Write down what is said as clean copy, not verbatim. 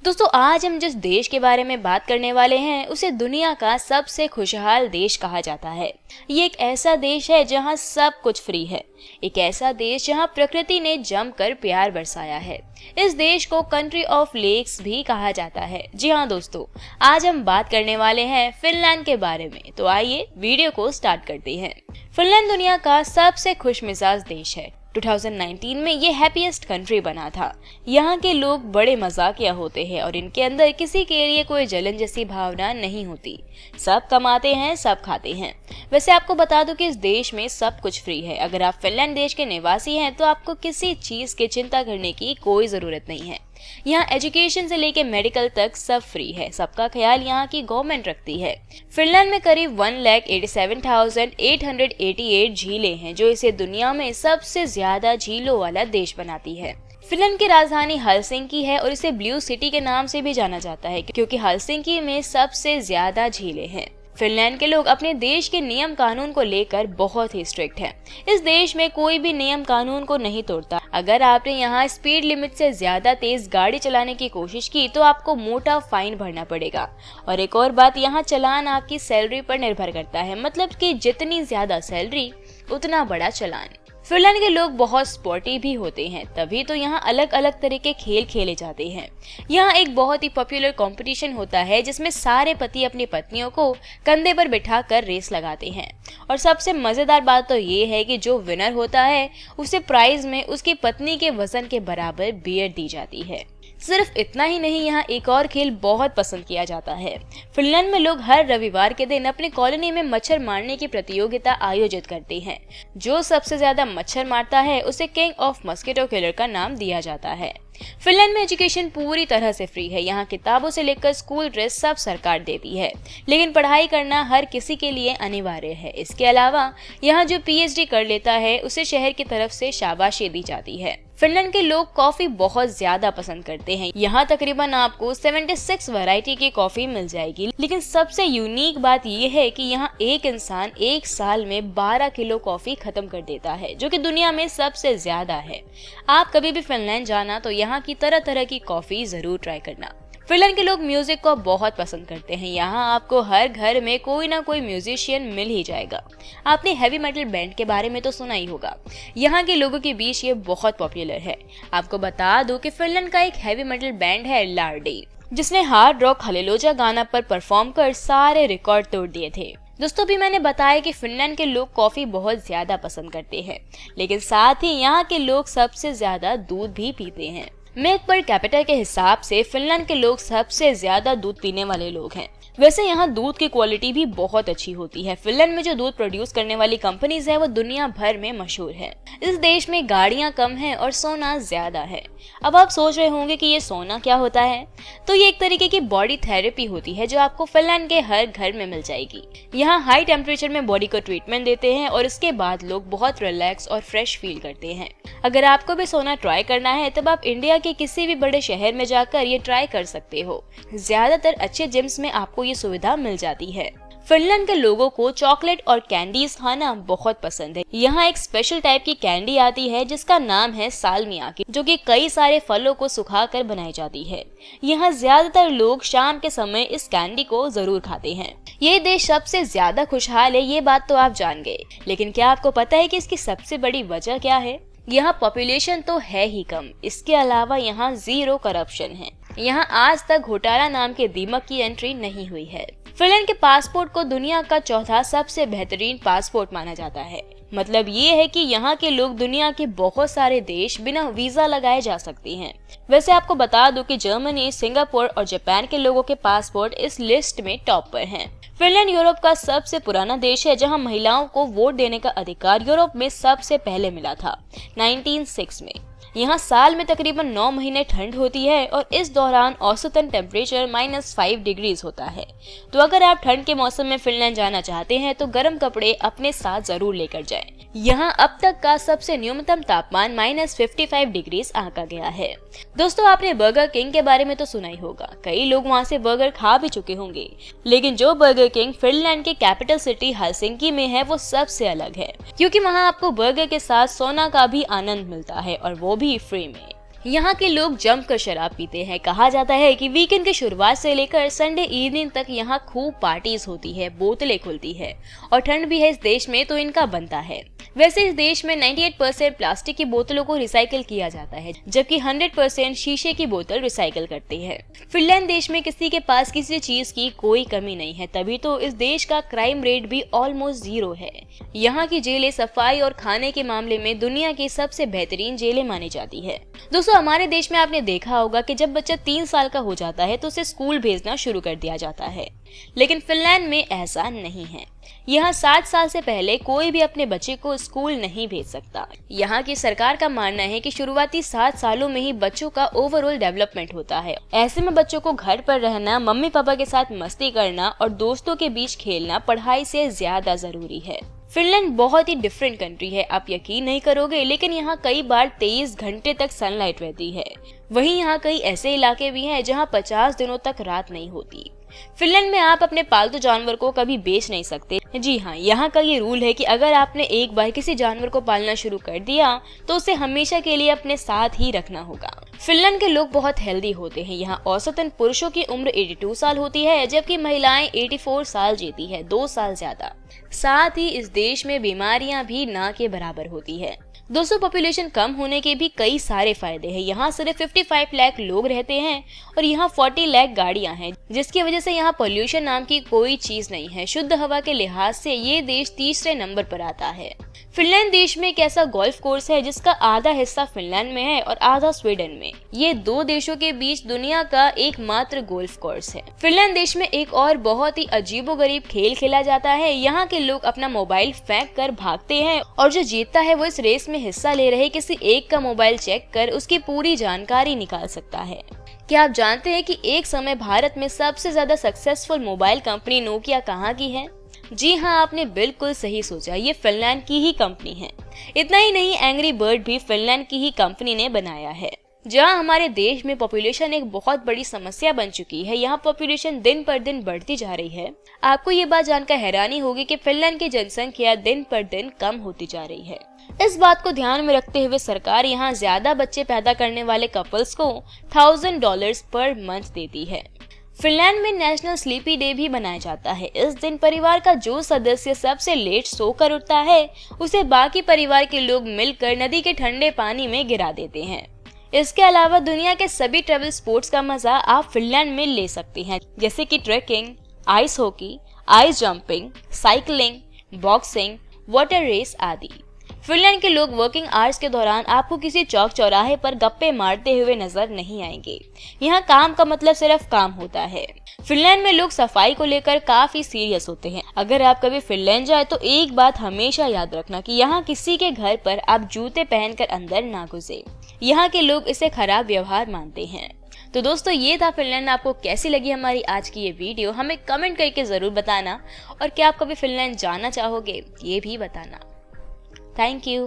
दोस्तों आज हम जिस देश के बारे में बात करने वाले हैं उसे दुनिया का सबसे खुशहाल देश कहा जाता है। ये एक ऐसा देश है जहां सब कुछ फ्री है, एक ऐसा देश जहां प्रकृति ने जमकर प्यार बरसाया है। इस देश को कंट्री ऑफ लेक्स भी कहा जाता है। जी हाँ दोस्तों, आज हम बात करने वाले हैं फिनलैंड के बारे में। तो आइए वीडियो को स्टार्ट करते हैं। फिनलैंड दुनिया का सबसे खुशमिजाज देश है। 2019 में ये हैप्पीएस्ट कंट्री बना था। यहाँ के लोग बड़े मजाकिया होते हैं और इनके अंदर किसी के लिए कोई जलन जैसी भावना नहीं होती। सब कमाते हैं, सब खाते हैं। वैसे आपको बता दूं कि इस देश में सब कुछ फ्री है। अगर आप फिनलैंड देश के निवासी हैं तो आपको किसी चीज की चिंता करने की कोई जरूरत नहीं है। यहाँ एजुकेशन से लेके मेडिकल तक सब फ्री है। सबका ख्याल यहाँ की गवर्नमेंट रखती है। फिनलैंड में करीब 1,87,888 झीलें हैं, जो इसे दुनिया में सबसे ज्यादा झीलों वाला देश बनाती है। फिनलैंड की राजधानी हेलसिंकी है और इसे ब्लू सिटी के नाम से भी जाना जाता है, क्योंकि हेलसिंकी में सबसे ज्यादा झीलें हैं। फिनलैंड के लोग अपने देश के नियम कानून को लेकर बहुत ही स्ट्रिक्ट हैं। इस देश में कोई भी नियम कानून को नहीं तोड़ता। अगर आपने यहाँ स्पीड लिमिट से ज्यादा तेज गाड़ी चलाने की कोशिश की तो आपको मोटा फाइन भरना पड़ेगा। और एक और बात, यहाँ चालान आपकी सैलरी पर निर्भर करता है, मतलब कि जितनी ज्यादा सैलरी उतना बड़ा चालान। फिनलैंड के लोग बहुत स्पोर्टी भी होते हैं, तभी तो यहाँ अलग अलग तरह के खेल खेले जाते हैं। यहाँ एक बहुत ही पॉपुलर कंपटीशन होता है जिसमें सारे पति अपनी पत्नियों को कंधे पर बिठाकर रेस लगाते हैं। और सबसे मजेदार बात तो ये है कि जो विनर होता है उसे प्राइज में उसकी पत्नी के वजन के बराबर बियर दी जाती है। सिर्फ इतना ही नहीं, यहाँ एक और खेल बहुत पसंद किया जाता है। फिनलैंड में लोग हर रविवार के दिन अपनी कॉलोनी में मच्छर मारने की प्रतियोगिता आयोजित करते हैं। जो सबसे ज्यादा मच्छर मारता है उसे किंग ऑफ मस्किटो किलर का नाम दिया जाता है। फिनलैंड में एजुकेशन पूरी तरह से फ्री है। यहाँ किताबों से लेकर स्कूल ड्रेस सब सरकार देती है, लेकिन पढ़ाई करना हर किसी के लिए अनिवार्य है। इसके अलावा यहाँ जो पीएचडी कर लेता है उसे शहर की तरफ से शाबाशी दी जाती है। फिनलैंड के लोग कॉफी बहुत ज्यादा पसंद करते हैं। यहाँ तकरीबन आपको 76 वैरायटी की कॉफी मिल जाएगी, लेकिन सबसे यूनिक बात यह है कि यहाँ एक इंसान एक साल में 12 किलो कॉफी खत्म कर देता है, जो कि दुनिया में सबसे ज्यादा है। आप कभी भी फिनलैंड जाना तो यहाँ की तरह तरह की कॉफी जरूर ट्राई करना। फिनलैंड के लोग म्यूजिक को बहुत पसंद करते हैं। यहाँ आपको हर घर में कोई ना कोई म्यूजिशियन मिल ही जाएगा। आपने हैवी मेटल बैंड के बारे में तो सुना ही होगा। यहाँ के लोगों के बीच ये बहुत पॉपुलर है। आपको बता दूं कि फिनलैंड का एक हैवी मेटल बैंड है लार्डी, जिसने हार्ड रॉक हालेलुया गाना पर परफॉर्म कर सारे रिकॉर्ड तोड़ दिए थे। दोस्तों भी मैंने बताया कि फिनलैंड के लोग कॉफी बहुत ज्यादा पसंद करते हैं, लेकिन साथ ही यहाँ के लोग सबसे ज्यादा दूध भी पीते हैं। मिल्क पर कैपिटा के हिसाब से फिनलैंड के लोग सबसे ज्यादा दूध पीने वाले लोग हैं। वैसे यहाँ दूध की क्वालिटी भी बहुत अच्छी होती है। फिनलैंड में जो दूध प्रोड्यूस करने वाली कंपनीज है वो दुनिया भर में मशहूर है। इस देश में गाड़ियाँ कम हैं और सोना ज्यादा है। अब आप सोच रहे होंगे कि ये सोना क्या होता है, तो ये एक तरीके की बॉडी थेरेपी होती है जो आपको फिनलैंड के हर घर में मिल जाएगी। यहाँ हाई टेम्परेचर में बॉडी को ट्रीटमेंट देते हैं और इसके बाद लोग बहुत रिलैक्स और फ्रेश फील करते हैं। अगर आपको भी सोना ट्राई करना है तब आप इंडिया के किसी भी बड़े शहर में जाकर ये ट्राई कर सकते हो। ज्यादातर अच्छे जिम्स में आपको ये सुविधा मिल जाती है। फिनलैंड के लोगों को चॉकलेट और कैंडीज खाना बहुत पसंद है। यहाँ एक स्पेशल टाइप की कैंडी आती है जिसका नाम है सालमियाकी, जो कि कई सारे फलों को सुखाकर बनाई जाती है। यहाँ ज्यादातर लोग शाम के समय इस कैंडी को जरूर खाते हैं। ये देश सबसे ज्यादा खुशहाल है, ये बात तो आप जान गए, लेकिन क्या आपको पता है कि इसकी सबसे बड़ी वजह क्या है? यहाँ पॉपुलेशन तो है ही कम, इसके अलावा यहाँ जीरो करप्शन है। यहाँ आज तक घोटाला नाम के दीमक की एंट्री नहीं हुई है। फिनलैंड के पासपोर्ट को दुनिया का चौथा सबसे बेहतरीन पासपोर्ट माना जाता है। मतलब ये है कि यहाँ के लोग दुनिया के बहुत सारे देश बिना वीजा लगाए जा सकते हैं। वैसे आपको बता दूं कि जर्मनी, सिंगापुर और जापान के लोगों के पासपोर्ट इस लिस्ट में टॉप पर हैं। फिनलैंड यूरोप का सबसे पुराना देश है, जहां महिलाओं को वोट देने का अधिकार यूरोप में सबसे पहले मिला था 1906 में। यहाँ साल में तकरीबन 9 महीने ठंड होती है और इस दौरान औसतन टेम्परेचर -5 डिग्रीज होता है। तो अगर आप ठंड के मौसम में फिनलैंड जाना चाहते हैं तो गर्म कपड़े अपने साथ जरूर लेकर जाएं। यहाँ अब तक का सबसे न्यूनतम तापमान -55 डिग्रीज आंका गया है। दोस्तों आपने बर्गर किंग के बारे में तो सुना ही होगा। कई लोग वहाँ से बर्गर खा भी चुके होंगे, लेकिन जो बर्गर किंग फिनलैंड के कैपिटल सिटी हेलसिंकी में है वो सबसे अलग है, क्योंकि वहाँ आपको बर्गर के साथ सोना का भी आनंद मिलता है और वो भी फ्री में। यहाँ के लोग जमकर शराब पीते हैं। कहा जाता है कि वीकेंड की शुरुआत से लेकर संडे इवनिंग तक यहाँ खूब पार्टीज होती है, बोतलें खुलती है और ठंड भी है इस देश में तो इनका बनता है। वैसे इस देश में 98% प्लास्टिक की बोतलों को रिसाइकिल किया जाता है, जबकि 100% शीशे की बोतल रिसाइकिल करती है। फिनलैंड देश में किसी के पास किसी चीज की कोई कमी नहीं है, तभी तो इस देश का क्राइम रेट भी ऑलमोस्ट 0 है। यहाँ की जेलें सफाई और खाने के मामले में दुनिया की सबसे बेहतरीन जेलें मानी जाती है। दोस्तों, हमारे देश में आपने देखा होगा कि जब बच्चा 3 साल का हो जाता है तो उसे स्कूल भेजना शुरू कर दिया जाता है, लेकिन फिनलैंड में ऐसा नहीं है। यहाँ 7 साल से पहले कोई भी अपने बच्चे को स्कूल नहीं भेज सकता। यहाँ की सरकार का मानना है कि शुरुआती 7 सालों में ही बच्चों का ओवरऑल डेवलपमेंट होता है। ऐसे में बच्चों को घर पर रहना, मम्मी पापा के साथ मस्ती करना और दोस्तों के बीच खेलना पढ़ाई से ज्यादा जरूरी है। फिनलैंड बहुत ही डिफरेंट कंट्री है, आप यकीन नहीं करोगे, लेकिन यहाँ कई बार 23 घंटे तक सनलाइट रहती है। वहीं यहाँ कई ऐसे इलाके भी हैं जहाँ 50 दिनों तक रात नहीं होती। फिनलैंड में आप अपने पालतू जानवर को कभी बेच नहीं सकते। जी हाँ, यहाँ का ये रूल है कि अगर आपने एक बार किसी जानवर को पालना शुरू कर दिया तो उसे हमेशा के लिए अपने साथ ही रखना होगा। फिनलैंड के लोग बहुत हेल्दी होते हैं। यहाँ औसतन पुरुषों की उम्र 82 साल होती है, जबकि महिलाएं 84 साल जीती है, 2 साल ज्यादा। साथ ही इस देश में बीमारियां भी ना के बराबर होती है। दोस्तों, पॉपुलेशन कम होने के भी कई सारे फायदे हैं। यहाँ सिर्फ 55 लाख लोग रहते हैं और यहाँ 40 लाख गाड़ियां हैं, जिसकी वजह से यहाँ पोल्यूशन नाम की कोई चीज नहीं है। शुद्ध हवा के लिहाज से ये देश तीसरे नंबर पर आता है। फिनलैंड देश में एक ऐसा गोल्फ कोर्स है जिसका आधा हिस्सा फिनलैंड में है और आधा स्वीडन में। ये 2 देशों के बीच दुनिया का एकमात्र गोल्फ कोर्स है। फिनलैंड देश में एक और बहुत ही अजीबोगरीब खेल खेला जाता है। यहाँ के लोग अपना मोबाइल फेंक कर भागते हैं और जो जीतता है वो इस रेस में हिस्सा ले रहे किसी एक का मोबाइल चेक कर उसकी पूरी जानकारी निकाल सकता है। क्या आप जानते हैं कि एक समय भारत में सबसे ज्यादा सक्सेसफुल मोबाइल कंपनी नोकिया कहाँ की है? जी हाँ, आपने बिल्कुल सही सोचा, ये फिनलैंड की ही कंपनी है। इतना ही नहीं, एंग्री बर्ड भी फिनलैंड की ही कंपनी ने बनाया है। जहाँ हमारे देश में पॉपुलेशन एक बहुत बड़ी समस्या बन चुकी है, यहाँ पॉपुलेशन दिन पर दिन बढ़ती जा रही है। आपको ये बात जानकर हैरानी होगी कि फिनलैंड की जनसंख्या दिन पर दिन कम होती जा रही है। इस बात को ध्यान में रखते हुए सरकार यहाँ ज्यादा बच्चे पैदा करने वाले कपल्स को $1000 पर मंथ देती है। फिनलैंड में नेशनल स्लीपी डे भी मनाया जाता है। इस दिन परिवार का जो सदस्य सबसे लेट सोकर उठता है उसे बाकी परिवार के लोग मिलकर नदी के ठंडे पानी में गिरा देते हैं। इसके अलावा दुनिया के सभी ट्रेवल स्पोर्ट्स का मजा आप फिनलैंड में ले सकते हैं, जैसे कि trekking, ice hockey, ice jumping, cycling, boxing, water race आदि। फिनलैंड के लोग वर्किंग आवर्स के दौरान आपको किसी चौक चौराहे पर गप्पे मारते हुए नजर नहीं आएंगे। यहाँ काम का मतलब सिर्फ काम होता है। फिनलैंड में लोग सफाई को लेकर काफी सीरियस होते हैं। अगर आप कभी फिनलैंड जाए तो एक बात हमेशा याद रखना कि यहाँ किसी के घर पर आप जूते पहनकर अंदर ना घुसे। यहाँ के लोग इसे खराब व्यवहार मानते हैं। तो दोस्तों, ये था फिनलैंड। आपको कैसी लगी हमारी आज की ये वीडियो हमें कमेंट करके जरूर बताना, और क्या आप कभी फिनलैंड जाना चाहोगे ये भी बताना। Thank you.